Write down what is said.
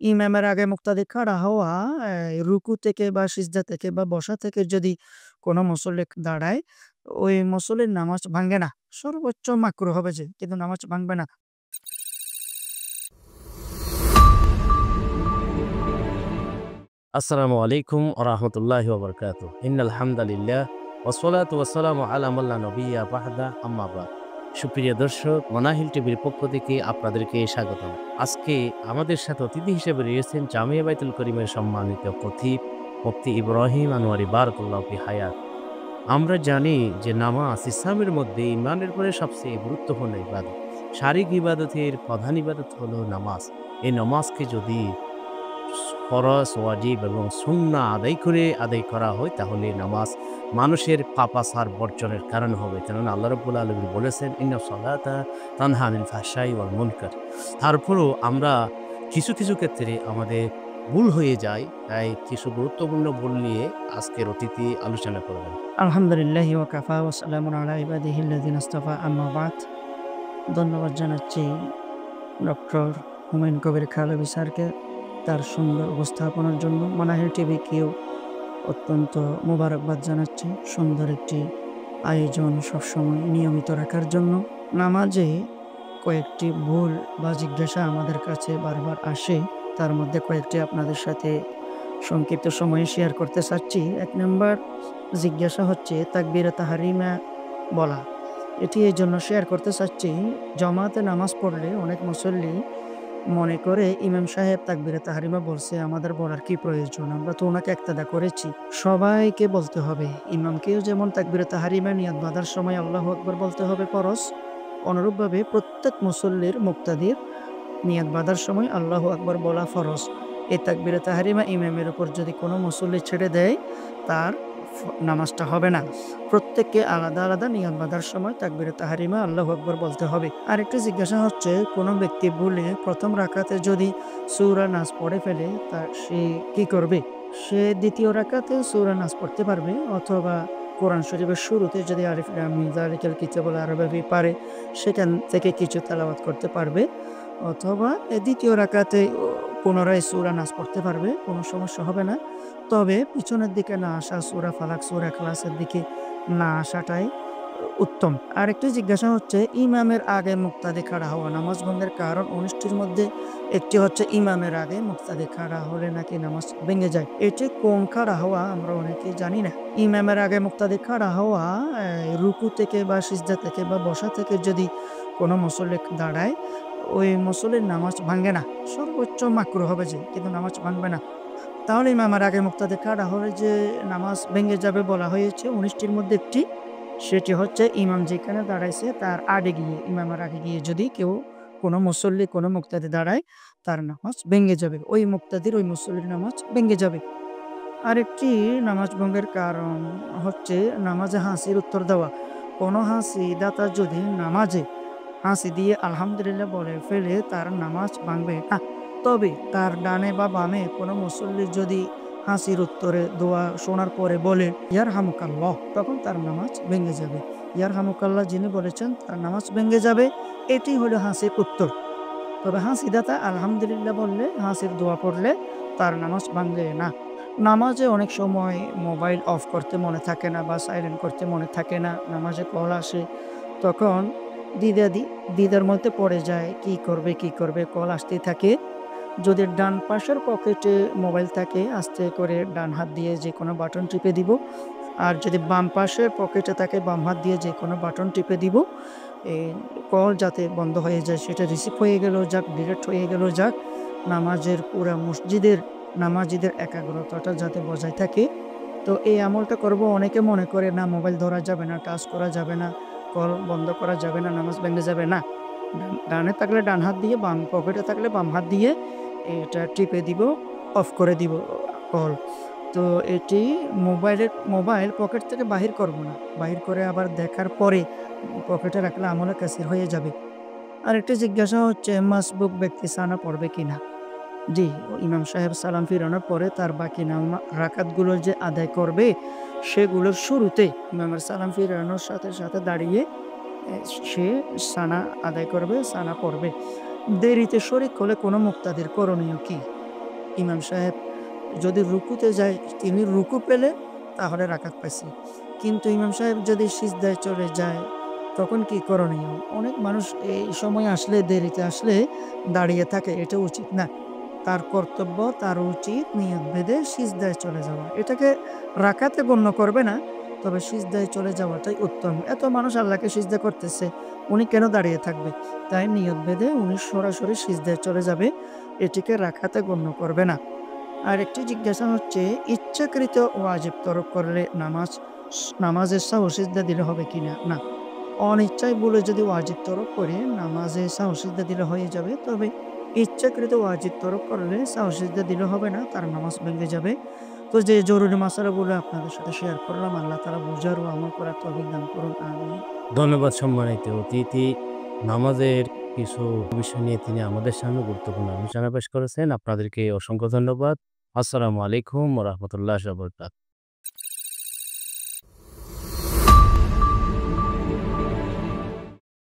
ইমামের আগে মুক্তাদি খাড়া হওয়া রুকু থেকে বা সিজদা থেকে বা বসা থেকে যদি কোনো মুসল্লি দাঁড়ায়, ওই মুসল্লির নামাজ ভাঙ্গে না। সর্বোচ্চ মাকরুহ হবে যে, কিন্তু নামাজ ভাঙবে না। আসসালামু আলাইকুম ওরহমতুল্লাহি ওবরকাতুহ। ইন্নাল হামদালিল্লাহ ওয়াসসালাতু ওয়াসসালামু আলা মান লা নবিয়্যা বা'দা আম্মা বা'দ। সুপ্রিয় দর্শক, মানাহিল টিভির পক্ষ থেকে আপনাদেরকে স্বাগতম। আজকে আমাদের সাথে অতিথি হিসেবে রয়েছেন জামিয়া বাইতুল করিমের সম্মানিত খতিব মুফতি ইব্রাহিম আনোয়ারি বারাকাল্লাহু ফি হায়াত। আমরা জানি যে নামাজ ইসলামের মধ্যে ঈমানের পরে সবচেয়ে গুরুত্বপূর্ণ ইবাদত। শারীরিক ইবাদতের প্রধান ইবাদত হলো নামাজ। এই নামাজকে যদি ফরজ, ওয়াজিব এবং সুন্নাহ আদায় করা হয়, তাহলে নামাজ মানুষের পাপাচার বর্জনের কারণ হবে। কেননা আল্লাহ রাব্বুল আলামিন বলেছেন, ইন্নাস সালাতা তানহা আনিল ফাহশাই ওয়াল মুনকার। তারপরেও আমরা কিছু ক্ষেত্রে আমাদের ভুল হয়ে যায়। তাই কিছু গুরুত্বপূর্ণ ভুল নিয়ে আজকের অতিথি আলোচনা করবেন। আলহামদুলিল্লাহি ওয়া কাফা ওয়া সালামুন আলা ইবাদিহিল্লাযিনা ইসতাফা, আম্মা বাদ। ধন্যবাদ জানাচ্ছি ডক্টর হুমায়ুন কবির খালেবি স্যারকে তার সুন্দর উপস্থাপনার জন্য। মানাহিল টিভিকেও অত্যন্ত মোবারকবাদ জানাচ্ছি সুন্দর একটি আয়োজন সবসময় নিয়মিত রাখার জন্য। নামাজে কয়েকটি ভুল বা জিজ্ঞাসা আমাদের কাছে বারবার আসে, তার মধ্যে কয়েকটি আপনাদের সাথে সংক্ষিপ্ত সময়ে শেয়ার করতে চাচ্ছি। ১ নাম্বার জিজ্ঞাসা হচ্ছে তাকবীরে তাহরিমা বলা। এটি এইজন্য শেয়ার করতে চাচ্ছি, জামাতে নামাজ পড়লে অনেক মুসল্লি মনে করে ইমাম সাহেব তাকবীরে তাহরিমা বলছে, আমাদের বলার কি প্রয়োজন? আমরা তো ওনাকে ইক্তেদা করেছি। সবাইকে বলতে হবে। ইমামকেও যেমন তাকবীরে তাহরিমা নিয়াত বাঁধার সময় আল্লাহু আকবার বলতে হবে ফরজ, অনুরূপভাবে প্রত্যেক মুসল্লির মুক্তাদির নিয়াত বাঁধার সময় আল্লাহু আকবার বলা ফরজ। এই তাকবীরে তাহরিমা ইমামের উপর যদি কোনো মুসল্লি ছেড়ে দেয়, তার নামাজটা হবে না। প্রত্যেককে আলাদা নিয়াত বাঁধার সময় তাকবীরে তাহরিমা আল্লাহু আকবার বলতে হবে। আরেকটি জিজ্ঞাসা হচ্ছে, কোনো ব্যক্তি ভুলে প্রথম রাকাতে যদি সূরা নাস পড়ে ফেলে, সে কি করবে? সে দ্বিতীয় রাকাতে সূরা নাস পড়তে পারবে, অথবা কোরআন শরীফের শুরুতে যদি আলিফ লাম মিম যালিকাল কিতাবুল লা রাইবা ফীহি পারে, সেখান থেকে কিছু তেলাওয়াত করতে পারবে, অথবা দ্বিতীয় রাকাতে পুনরায় সূরা নাস পড়তে পারবে, কোনো সমস্যা হবে না। তবে পিছনের দিকে না আসা, সূরা ফালাক, সূরা ইখলাসের দিকে না আসাটাই উত্তম। আরেকটি জিজ্ঞাসা হচ্ছে, ইমামের আগে মুক্তাদি খাড়া হওয়া নামাজ ভঙ্গের কারণ ১৯ টির মধ্যে একটি হচ্ছে ইমামের আগে মুক্তাদি খাড়া হলে নাকি নামাজ ভেঙে যায়। এটি কোন খাড়া হওয়া আমরা অনেকেই জানি না। ইমামের আগে মুক্তাদি খাড়া হওয়া রুকু থেকে বা সিজদা থেকে বা বসা থেকে যদি কোনো মুসল্লি দাঁড়ায়, ওই মুসল্লির নামাজ ভাঙ্গে না। সর্বোচ্চ মাকরুহ হবে যে, কিন্তু নামাজ ভাঙবে না। তাহলে ইমামের আগে মুক্তাদি খাড়া হলে যে নামাজ ভেঙে যাবে বলা হয়েছে ১৯ টির মধ্যে একটি, সেটি হচ্ছে ইমাম যেখানে দাঁড়াইছে তার আগে গিয়ে, ইমামের আগে গিয়ে যদি কেউ কোনো মুসল্লি কোনো মুক্তাদি দাঁড়ায়, তার নামাজ ভেঙে যাবে। ওই মুক্তাদির ওই মুসল্লির নামাজ ভেঙে যাবে। আরেকটি নামাজ ভঙ্গের কারণ হচ্ছে নামাজে হাসির উত্তর দেওয়া। কোনো হাসিদাতা যদি নামাজে হাসি দিয়ে আলহামদুলিল্লাহ বলে ফেলে, তার নামাজ ভাঙবে না। তবে তার ডানে বা বামে কোনো মুসল্লি যদি হাসির উত্তরে দোয়া শোনার পরে বলে ইয়ারহামুকাল্লাহ, তখন তার নামাজ ভেঙে যাবে। ইয়ারহামুকাল্লাহ যিনি বলেছেন, তার নামাজ ভেঙে যাবে। এটি হলো হাসির উত্তর। তবে হাসিদাতা আলহামদুলিল্লাহ বললে, হাসির দোয়া পড়লে তার নামাজ ভাঙবে না। নামাজে অনেক সময় মোবাইল অফ করতে মনে থাকে না বা সাইলেন্ট করতে মনে থাকে না। নামাজে কল আসে, তখন দ্বিধার মধ্যে পড়ে যায়, কি করবে? কল আসতেই থাকে। যদি ডান পাশের পকেটে মোবাইল থাকে, আস্তে করে ডান হাত দিয়ে যেকোনো বাটন টিপে দিব। আর যদি বাম পাশের পকেটে থাকে, বাম হাত দিয়ে যেকোনো বাটন টিপে দিব। এই কল যাতে বন্ধ হয়ে যায়, সেটা রিসিভ হয়ে গেলেও যাক, ডিরেক্ট হয়ে গেলেও যাক, নামাজের পুরা নামাজিদের একাগ্রতাটা যাতে বজায় থাকে। তো এই আমলটা করব। অনেকে মনে করে না, মোবাইল ধরা যাবে না, টাচ করা যাবে না, কল বন্ধ করা যাবে না, নামাজ ভেঙে যাবে না। ডানে থাকলে ডান হাত দিয়ে, বাম পকেটে থাকলে বাম হাত দিয়ে এটা টিপে দিব, অফ করে দিব কল। তো এটি মোবাইল পকেট থেকে বাহির করব না। বাহির করে আবার দেখার পরে পকেটে রাখলে আমলে কাসির হয়ে যাবে। আরেকটি জিজ্ঞাসা হচ্ছে, মাসবুক ব্যক্তি সানা পড়বে কিনা? জি, ইমাম সাহেব সালাম ফিরানোর পরে তার বাকি রাকাতগুলো যে আদায় করবে, সেগুলোর শুরুতে ইমামের সালাম ফিরানোর সাথে দাঁড়িয়ে সে সানা আদায় করবে, সানা পড়বে। দেরিতে শরিক হলে কোনো মুক্তাদির করণীয় কি? ইমাম সাহেব যদি রুকুতে যায়, তিনি রুকু পেলে তাহলে রাকাত পাইছে। কিন্তু ইমাম সাহেব যদি সিজদায় চলে যায়, তখন কি করণীয়? অনেক মানুষ এই সময় আসলে, দেরিতে আসলে দাঁড়িয়ে থাকে। এটা উচিত না। তার কর্তব্য, তার উচিত নিয়ত বেঁধে সিজদায় চলে যাওয়া। এটাকে রাকাতে গণ্য করবে না, তবে সিজদায় চলে যাওয়াটাই উত্তম। এত মানুষ আল্লাহকে সিজদা করতেছে, উনি কেন দাঁড়িয়ে থাকবে? তাই নিয়ত বেঁধে উনি সরাসরি সিজদায় চলে যাবে। এটিকে রাকাতে গণ্য করবে না। আরেকটি জিজ্ঞাসা হচ্ছে, ইচ্ছাকৃত ওয়াজিব তরক করলে নামাজের সাহু সিজদা দিলে হবে কিনা? না। অনিচ্ছায় ভুলে যদি ওয়াজিব তরক করে নামাজে সাহু সিজদা দিলে হয়ে যাবে। তবে ইচ্ছাকৃত ওয়াজিব তরক করলে সাহু সিজদা দিলে হবে না, তার নামাজ ভেঙে যাবে। তো যে জরুরি মাসালাগুলো আপনাদের সাথে শেয়ার করলাম, আল্লাহ তাআলা বুঝার ও আমল করার তৌফিক দান করুন। আমিন। ধন্যবাদ সম্মানিত অতিথি। নামাজের কিছু বিষয় নিয়ে তিনি আমাদের সামনে গুরুত্বপূর্ণ আলোচনা পেশ করেছেন। আপনাদেরকে অসংখ্য ধন্যবাদ। আসসালামু আলাইকুম ওয়া রাহমাতুল্লাহি ওয়া বারাকাতুহু।